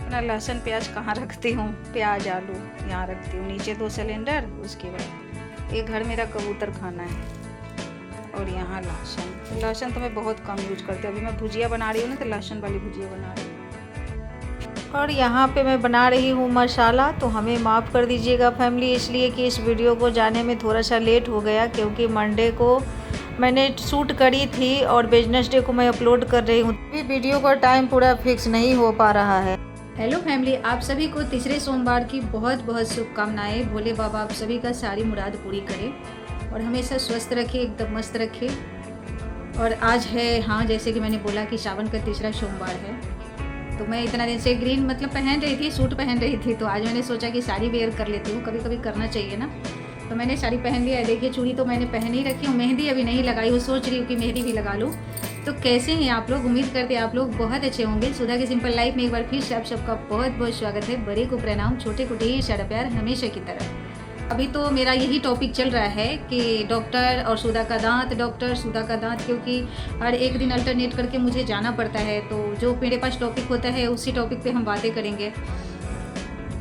ना लहसुन प्याज कहाँ रखती हूँ, प्याज आलू यहाँ रखती हूँ, नीचे 2 सिलेंडर, उसके बाद एक घर मेरा कबूतर खाना है, और यहाँ लहसुन। लहसुन तो मैं बहुत कम यूज करती हूँ। अभी मैं भुजिया बना रही हूँ ना, तो लहसुन वाली भुजिया बना रही हूँ। और यहाँ पे मैं बना रही हूँ मसाला, तो हमें माफ़ कर दीजिएगा फैमिली, इसलिए कि इस वीडियो को जाने में थोड़ा सा लेट हो गया, क्योंकि मंडे को मैंने शूट करी थी और बिजनेस डे को मैं अपलोड कर रही हूँ। अभी वीडियो का टाइम पूरा फिक्स नहीं हो पा रहा है। हेलो फैमिली, आप सभी को तीसरे सोमवार की बहुत बहुत शुभकामनाएं। भोले बाबा आप सभी का सारी मुराद पूरी करें और हमेशा स्वस्थ रखे, एकदम मस्त रखे। और आज है, हाँ, जैसे कि मैंने बोला कि सावन का तीसरा सोमवार है, तो मैं इतना दिन से ग्रीन मतलब पहन रही थी, सूट पहन रही थी, तो आज मैंने सोचा कि साड़ी वेयर कर लेती हूँ, कभी कभी करना चाहिए ना। तो मैंने साड़ी पहन लिया है। देखिए चूड़ी तो मैंने पहन ही रखी हूँ, मेहंदी अभी नहीं लगाई हूँ, सोच रही हूँ कि मेहंदी भी लगा लूँ। तो कैसे हैं आप लोग? उम्मीद करते हैं आप लोग बहुत अच्छे होंगे। सुधा की सिंपल लाइफ में एक बार फिर से आप सबका बहुत बहुत स्वागत है। बड़े को प्रणाम, छोटे को ढेर सारा प्यार, हमेशा की तरह। अभी तो मेरा यही टॉपिक चल रहा है कि डॉक्टर और सुधा का दांत, डॉक्टर सुधा का दांत, क्योंकि हर एक दिन अल्टरनेट करके मुझे जाना पड़ता है, तो जो मेरे पास टॉपिक होता है उसी टॉपिक पे हम बातें करेंगे।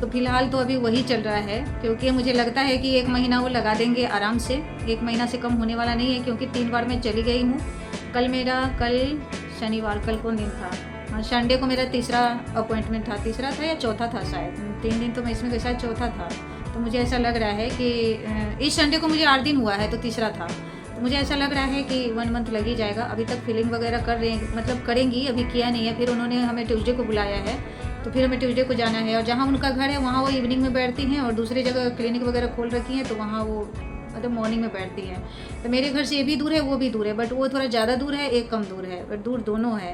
तो फिलहाल तो अभी वही चल रहा है, क्योंकि मुझे लगता है कि 1 महीना वो लगा देंगे आराम से। 1 महीना से कम होने वाला नहीं है, क्योंकि 3 बार मैं चली गई हूँ। कल शनिवार, कल कौन दिन था? हाँ, संडे को मेरा तीसरा अपॉइंटमेंट था, तीसरा था या चौथा था शायद, 3 दिन तो मैं इसमें शायद चौथा था। तो मुझे ऐसा लग रहा है कि इस संडे को मुझे 8 दिन हुआ है, तो तीसरा था। तो मुझे ऐसा लग रहा है कि 1 मंथ लग ही जाएगा। अभी तक फिलिंग वगैरह कर रहे हैं, मतलब करेंगी, अभी किया नहीं है। फिर उन्होंने हमें ट्यूसडे को बुलाया है, तो फिर हमें ट्यूसडे को जाना है। और जहाँ उनका घर है वहाँ वो इवनिंग में बैठती हैं, और दूसरी जगह क्लिनिक वगैरह खोल रखी हैं, तो वहाँ वो मतलब मॉर्निंग में बैठती हैं। तो मेरे घर से ये भी दूर है, वो भी दूर है, बट वो थोड़ा ज़्यादा दूर है, एक कम दूर है, बट दूर दोनों है।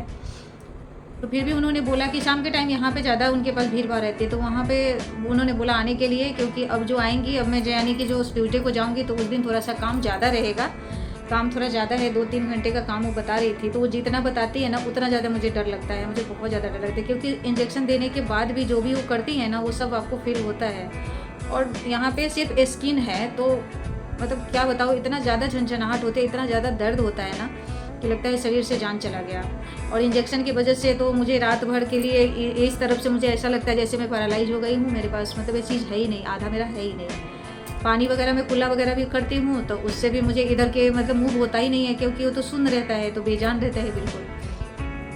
तो फिर भी उन्होंने बोला कि शाम के टाइम यहाँ पे ज़्यादा उनके पास भीड़ भाड़ रहती है, तो वहाँ पे उन्होंने बोला आने के लिए, क्योंकि अब जो आएंगी, अब मैं यानी कि जो उस ट्यूसडे को जाऊँगी, तो उस दिन थोड़ा सा काम ज़्यादा रहेगा। काम थोड़ा ज़्यादा है, 2-3 घंटे का काम वो बता रही थी। तो वो जितना बताती है ना, उतना ज़्यादा मुझे डर लगता है, मुझे बहुत ज़्यादा डर लगता है, क्योंकि इंजेक्शन देने के बाद भी जो भी वो करती है ना, वो सब आपको फील होता है। और यहाँ पे सिर्फ स्किन है, तो मतलब क्या बताओ, इतना ज़्यादा झंझनाहट होते है, इतना ज़्यादा दर्द होता है ना, कि लगता है शरीर से जान चला गया। और इंजेक्शन की वजह से तो मुझे रात भर के लिए इस तरफ से मुझे ऐसा लगता है जैसे मैं पैरालाइज हो गई हूँ। मेरे पास मतलब ये चीज़ है ही नहीं, आधा मेरा है ही नहीं। पानी वगैरह में कुल्ला वगैरह भी करती हूँ, तो उससे भी मुझे इधर के मतलब मूव होता ही नहीं है, क्योंकि वो तो सुन्न रहता है, तो बेजान रहता है बिल्कुल।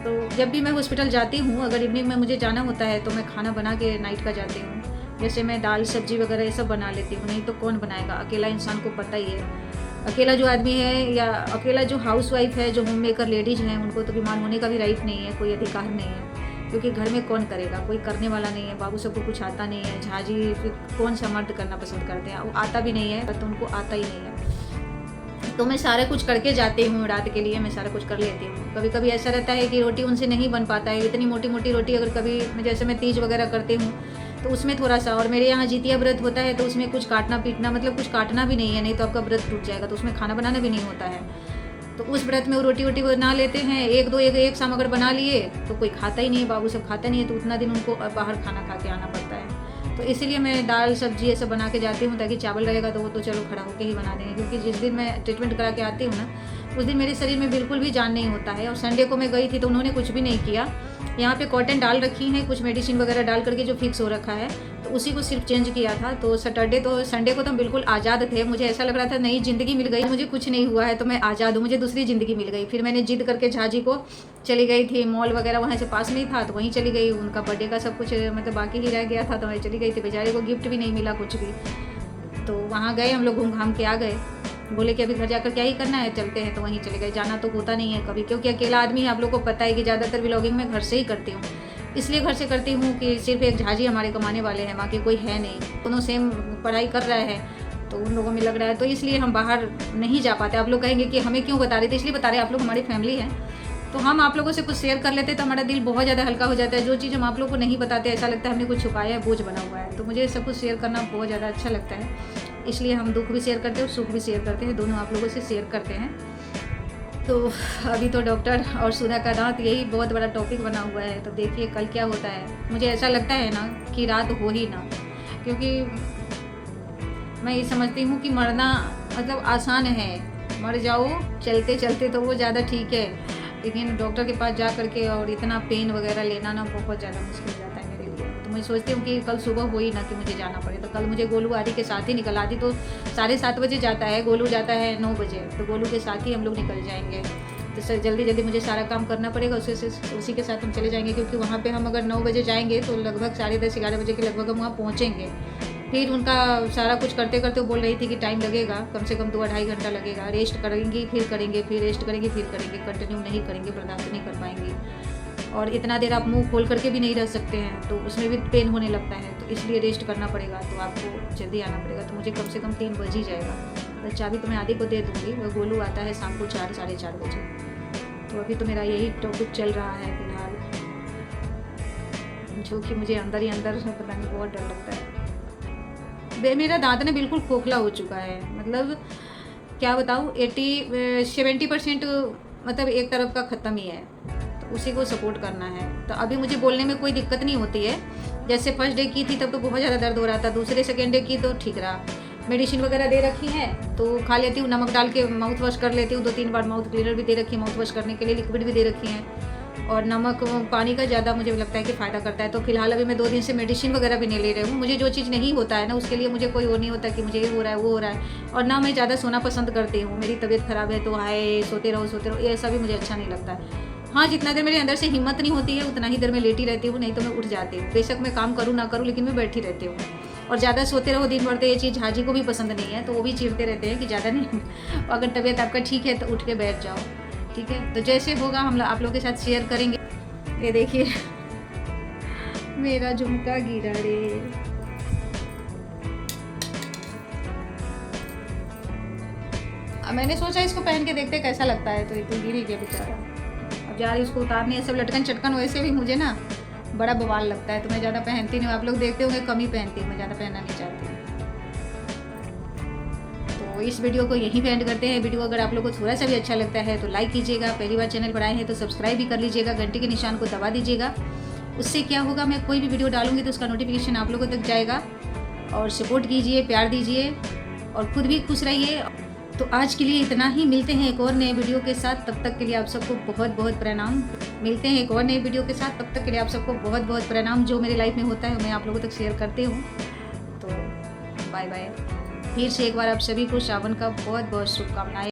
तो जब भी मैं हॉस्पिटल जाती हूँ, अगर इवनिंग में मुझे जाना होता है, तो मैं खाना बना के नाइट का जाती हूँ। जैसे मैं दाल सब्जी वगैरह ये सब बना लेती हूँ, नहीं तो कौन बनाएगा? अकेला इंसान को पता ही है। अकेला जो आदमी है, या अकेला जो हाउस वाइफ है, जो होम मेकर लेडीज़ हैं, उनको तो बीमार होने का भी राइट नहीं है, कोई अधिकार नहीं है, क्योंकि घर में कौन करेगा? कोई करने वाला नहीं है। बाबू सबको कुछ आता नहीं है, झाजी फिर कौन सा मर्द करना पसंद करते हैं? वो आता भी नहीं है, तो उनको आता ही नहीं है। तो मैं सारा कुछ करके जाती हूँ, रात के लिए मैं सारा कुछ कर लेती हूँ। कभी कभी ऐसा रहता है कि रोटी उनसे नहीं बन पाता है, इतनी मोटी मोटी रोटी। अगर कभी जैसे मैं तीज वगैरह करती हूँ, तो उसमें थोड़ा सा, और मेरे यहाँ जितिया व्रत होता है, तो उसमें कुछ काटना पीटना, मतलब कुछ काटना भी नहीं है, नहीं तो आपका व्रत टूट जाएगा। तो उसमें खाना बनाना भी नहीं होता है, तो उस व्रत में वो रोटी वोटी बना लेते हैं, एक शाम अगर बना लिए, तो कोई खाता ही नहीं है, बाबू सब खाता नहीं है, तो उतना दिन उनको बाहर खाना खा के आना पड़ता है। तो इसीलिए मैं दाल सब्जी ये सब बना के जाती हूँ, ताकि चावल रहेगा तो वो तो चलो खड़ा होकर ही बना देंगे, क्योंकि जिस दिन मैं ट्रीटमेंट करा के आती हूँ ना, उस दिन मेरे शरीर में बिल्कुल भी जान नहीं होता है। और संडे को मैं गई थी, तो उन्होंने कुछ भी नहीं किया। यहाँ पे कॉटन डाल रखी हैं, कुछ मेडिसिन वगैरह डाल करके जो फिक्स हो रखा है, तो उसी को सिर्फ चेंज किया था। तो संडे को तो हम बिल्कुल आज़ाद थे। मुझे ऐसा लग रहा था नई ज़िंदगी मिल गई, मुझे कुछ नहीं हुआ है, तो मैं आज़ाद हूँ, मुझे दूसरी ज़िंदगी मिल गई। फिर मैंने जिद करके झाजी को चली गई थी, मॉल वगैरह वहाँ से पास में ही था, तो वहीं चली गई। उनका बर्थडे का सब कुछ मतलब बाकी ही रह गया था, तो मैं चली गई थी। बेचारे को गिफ्ट भी नहीं मिला कुछ भी। तो वहाँ गए हम लोग, घूम घाम के आ गए। बोले कि अभी घर जाकर क्या ही करना है, चलते हैं, तो वहीं चले गए। जाना तो होता नहीं है कभी, क्योंकि अकेला आदमी है। आप लोग को पता है कि ज़्यादातर व्लॉगिंग मैं घर से ही करती हूँ। इसलिए घर से करती हूँ कि सिर्फ एक झाजी हमारे कमाने वाले हैं, बाकी कोई है नहीं। दोनों सेम पढ़ाई कर रहा है, तो उन लोगों में लग रहा है, तो इसलिए हम बाहर नहीं जा पाते। आप लोग कहेंगे कि हमें क्यों बता रहे थे? इसलिए बता रहे हैं, आप लोग हमारी फैमिली है, तो हम आप लोगों से कुछ शेयर कर लेते तो हमारा दिल बहुत ज़्यादा हल्का हो जाता है। जो चीज़ हम आप लोग को नहीं बताते, ऐसा लगता है हमने कुछ छुपाया है, बोझ बना हुआ है। तो मुझे सब कुछ शेयर करना बहुत ज़्यादा अच्छा लगता है, इसलिए हम दुख भी शेयर करते हैं और सुख भी शेयर करते हैं, दोनों आप लोगों से शेयर करते हैं। तो अभी तो डॉक्टर और सुधा का दांत यही बहुत बड़ा टॉपिक बना हुआ है। तो देखिए कल क्या होता है। मुझे ऐसा लगता है ना कि रात हो ही ना, क्योंकि मैं ये समझती हूँ कि मरना मतलब आसान है, मर जाओ चलते चलते, तो वो ज़्यादा ठीक है। लेकिन डॉक्टर के पास जा करके और इतना पेन वगैरह लेना ना बहुत ज़्यादा मुश्किल हो जाता है मेरे लिए। मैं सोचती हूँ कि कल सुबह हो ही ना कि मुझे जाना पड़े। तो कल मुझे गोलू आदि के साथ ही निकल, आदि तो 7:30 बजे जाता है, गोलू जाता है 9 बजे, तो गोलू के साथ ही हम लोग निकल जाएंगे। तो सर जल्दी जल्दी मुझे सारा काम करना पड़ेगा, उसी के साथ हम चले जाएंगे, क्योंकि वहाँ पे हम अगर 9 बजे जाएंगे तो लगभग 10:30-11 बजे के लगभग हम वहाँ पहुँचेंगे। फिर उनका सारा कुछ करते करते वो बोल रही थी कि टाइम लगेगा, कम से कम 2-2.5 घंटा लगेगा। रेस्ट करेंगी फिर करेंगे, फिर रेस्ट करेंगे फिर करेंगे, कंटिन्यू नहीं करेंगे, बर्दाश्त नहीं कर पाएंगी। और इतना देर आप मुंह खोल करके भी नहीं रह सकते हैं, तो उसमें भी पेन होने लगता है, तो इसलिए रेस्ट करना पड़ेगा। तो आपको जल्दी आना पड़ेगा, तो मुझे कम से कम 3 बज ही जाएगा। तो चाबी तो मैं आदि को दे दूँगी, वह गोलू आता है शाम को 4-4:30 बजे। तो अभी तो मेरा यही टॉपिक चल रहा है फिलहाल, जो कि मुझे अंदर ही अंदर पता नहीं बहुत डर लगता है। मेरा दांत ना बिल्कुल खोखला हो चुका है, मतलब क्या बताऊँ, 70% मतलब एक तरफ का ख़त्म ही है, तो उसी को सपोर्ट करना है। तो अभी मुझे बोलने में कोई दिक्कत नहीं होती है। जैसे फर्स्ट डे की थी तब तो बहुत ज़्यादा दर्द हो रहा था, दूसरे सेकेंड डे की तो ठीक रहा। मेडिसिन वगैरह दे रखी है तो खा लेती हूँ, नमक डाल के माउथ वॉश कर लेती हूँ 2-3 बार, माउथ क्लीनर भी दे रखी है, माउथ वॉश करने के लिए लिक्विड भी दे रखी है, और नमक पानी का ज़्यादा मुझे लगता है कि फ़ायदा करता है। तो फिलहाल अभी मैं 2 दिन से मेडिसिन वगैरह भी नहीं ले रही हूँ। मुझे जो चीज़ नहीं होता है ना, उसके लिए मुझे कोई वो नहीं होता कि मुझे ये हो रहा है वो हो रहा है। और ना मैं ज़्यादा सोना पसंद करती हूँ, मेरी तबीयत ख़राब है तो हाय सोते रहो, ये ऐसा भी मुझे अच्छा नहीं लगता है। हाँ, जितना देर मेरे अंदर से हिम्मत नहीं होती है उतना ही देर मैं लेटी रहती हूँ, नहीं तो मैं उठ जाती हूँ। बेशक मैं काम करूँ ना करूँ, लेकिन मैं बैठी रहती हूँ। और ज़्यादा सोते रहो दिन भर, तो ये चीज़ हाजी को भी पसंद नहीं है, तो वो भी चिढ़ते रहते हैं कि ज़्यादा नहीं अगर तबीयत आपका ठीक है तो उठ के बैठ जाओ, ठीक है। तो जैसे होगा हम आप लोगों के साथ शेयर करेंगे। ये देखिए मेरा झुमका गिरा रे। मैंने सोचा इसको पहन के देखते कैसा लगता है, तो ये तो गिर ही गया बेचारा। अब जा रही उसको उतारनी है, सब लटकन चटकन वैसे भी मुझे ना बड़ा बवाल लगता है, तो मैं ज़्यादा पहनती नहीं हूँ। आप लोग देखते होंगे कम ही पहनती हूँ, मैं ज़्यादा पहनना नहीं चाहती हूँ। तो इस वीडियो को यहीं पे एंड करते हैं। वीडियो अगर आप लोग को थोड़ा सा भी अच्छा लगता है तो लाइक कीजिएगा, पहली बार चैनल पर आए हैं तो सब्सक्राइब भी कर लीजिएगा, घंटी के निशान को दबा दीजिएगा। उससे क्या होगा, मैं कोई भी वीडियो डालूंगी तो उसका नोटिफिकेशन आप लोगों तक जाएगा। और सपोर्ट कीजिए, प्यार दीजिए और खुद भी खुश रहिए। तो आज के लिए इतना ही, मिलते हैं एक और नए वीडियो के साथ। तब तक के लिए आप सबको बहुत बहुत प्रणाम। मिलते हैं एक और नए वीडियो के साथ, तब तक के लिए आप सबको बहुत बहुत प्रणाम। जो मेरी लाइफ में होता है मैं आप लोगों तक शेयर करती हूँ। तो बाय बाय। फिर से एक बार आप सभी को सावन का बहुत बहुत शुभकामनाएं।